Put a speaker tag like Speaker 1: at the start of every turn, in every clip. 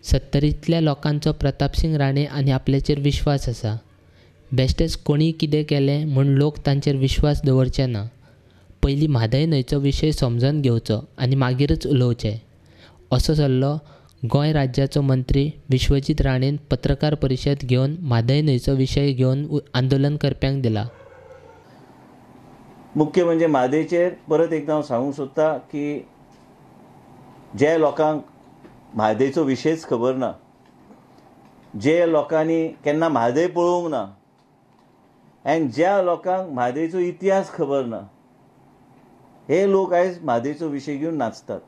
Speaker 1: सत्तरींतल्या लोकांचो प्रतापसिंग राणे आनी आपल्याचेर विश्वास आसा. बेश्टेच कोणी कितें केलें म्हूण लोक तांचेर विश्वास दवरचे ना. पयलीं म्हादय न्हंयचो विशय समजून घेवचो आनी मागीरच उलोवचें, असो सल्लो गोंय राज्याचो मंत्री विश्वजीत राणेन पत्रकार परिशद घेवन म्हादय न्हंयचो विशय घेवन आंदोलन करप्यांक दिला.
Speaker 2: मुख्य म्हणजे म्हादयचेर परत एकदां हांव सांगूंक सोदतां की जे लोकांक म्हादयचो विशयच खबर ना, जे लोकांनी केन्ना म्हादय पळोवंक ना, आनी ज्या लोकांक म्हादयचो इतिहास खबर ना, हे लोक आयज म्हादयचो विशय घेवन नाचतात.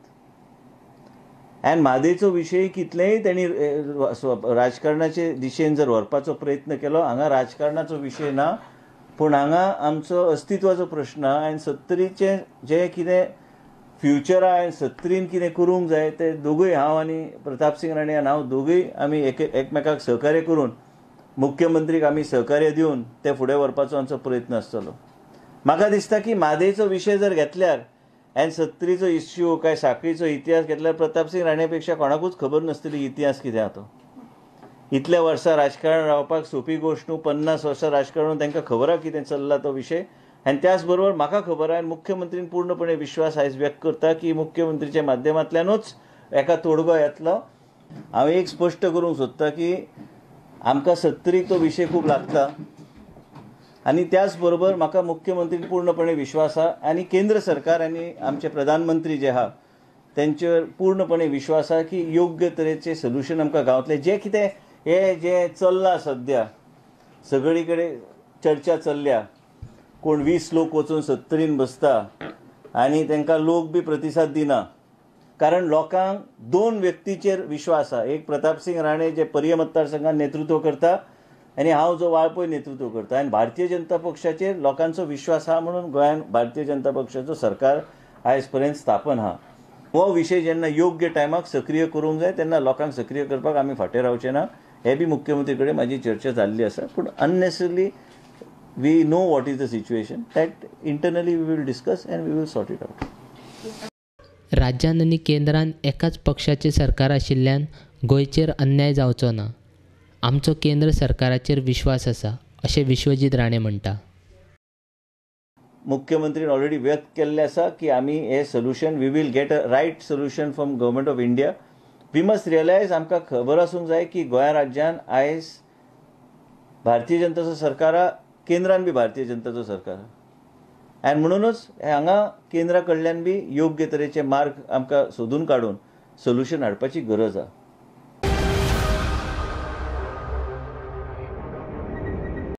Speaker 2: आनी म्हादयचो विशय कितलेंय तेणी राजकारणाचे दिशेन जर व्हरपाचो प्रयत्न केलो, हांगा राजकारणाचो विशय ना, पूण हांगा आमचो अस्तित्वाचो प्रश्न आनी सत्तरीचें जें कितें फ्युचर आनी सत्तरीन कितें करूंक जाय ते दोगूय, हांव आनी प्रतापसिंग राणे आनी हांव दोगूय आमी एकमेकाक सहकार्य करून मुख्यमंत्रीक आमी सहकार्य दिवन ते फुडें व्हरपाचो आमचो प्रयत्न आसतलो. म्हाका दिसता की म्हादयचो विशय जर घेतल्यार आनी सत्तरीचो इश्यू काय साखळीचो इतिहास घेतल्यार प्रतापसिंग राणे पेक्षा कोणाकूच खबर नासतली इतिहास कितें आसा तो. इतल्या वर्सां राजकारण रावपाक सोपी गोश्ट न्हू. 50 वर्सां राजकारण तांकां खबर आसा कितें चल्ला तो विशय. आनी त्याच बरोबर म्हाका खबर आसा आनी मुख्यमंत्रीन पूर्णपणे विश्वास आयज व्यक्त करता की मुख्यमंत्रीच्या माध्यमांतल्यानूच हेका तोडगो येतलो. हांव एक स्पश्ट करूंक सोदतां की आमकां सत्तरीक तो विशय खूब लागता आनी त्याच बरोबर म्हाका मुख्यमंत्रीन पूर्णपणे विश्वास आसा आनी केंद्र सरकार आनी आमचे प्रधानमंत्री जे आहा तेंचेर पूर्णपणे विश्वास आसा की योग्य तरेचें सोल्युशन आमकां गावतलें. जें कितें हे जें चल्लां सद्या सगळी कडेन चर्चा चल्ल्या, कोण 20 लोक वचून सत्तरीन बसता आनी तांकां लोक बी प्रतिसाद दिना, कारण लोकांक दोन व्यक्तीचेर विश्वास आसा. एक प्रतापसिंग राणे जे पर्य मतदारसंघात नेतृत्व करता आनी हांव जो वाळपय नेतृत्व करता. आनी भारतीय जनता पक्षाचेर लोकांचो विश्वास आहा म्हणून गोंयांत भारतीय जनता पक्षाचो सरकार आयज पर्यंत स्थापन आहा. हो विशय जेन्ना योग्य टायमाक सक्रीय करूंक जाय तेन्ना लोकांक सक्रीय करपाक आमी फाटीं रावचे ना. हे बी मुख्यमंत्री कडेन म्हाजी चर्चा जाल्ली आसा. पूण unnecessarily we know what is the situation that internally we will discuss and we will sort it out.
Speaker 1: राज्यान आनी केंद्रान एकाच पक्षाचें सरकार आशिल्ल्यान गोंयचेर अन्याय जावचो ना. आमचो केंद्र सरकाराचेर विश्वास आसा, अशें विश्वजीत राणे म्हणटा.
Speaker 2: मुख्यमंत्रीन ऑलरेडी व्यक्त केल्लें आसा की आमी हे solution we will get a right solution from government of India. We must realise, आमकां खबर आसूंक जाय की गोंय राज्यान आयज भारतीय जनताचो सरकार आहा, केंद्रान बी भारतीय जनताचो सरकार आहा. आनी म्हणूनच हांगा केंद्रा कडल्यान बी योग्य तरेचे मार्ग आमकां सोदून काडून सोल्युशन हाडपाची गरज आहा.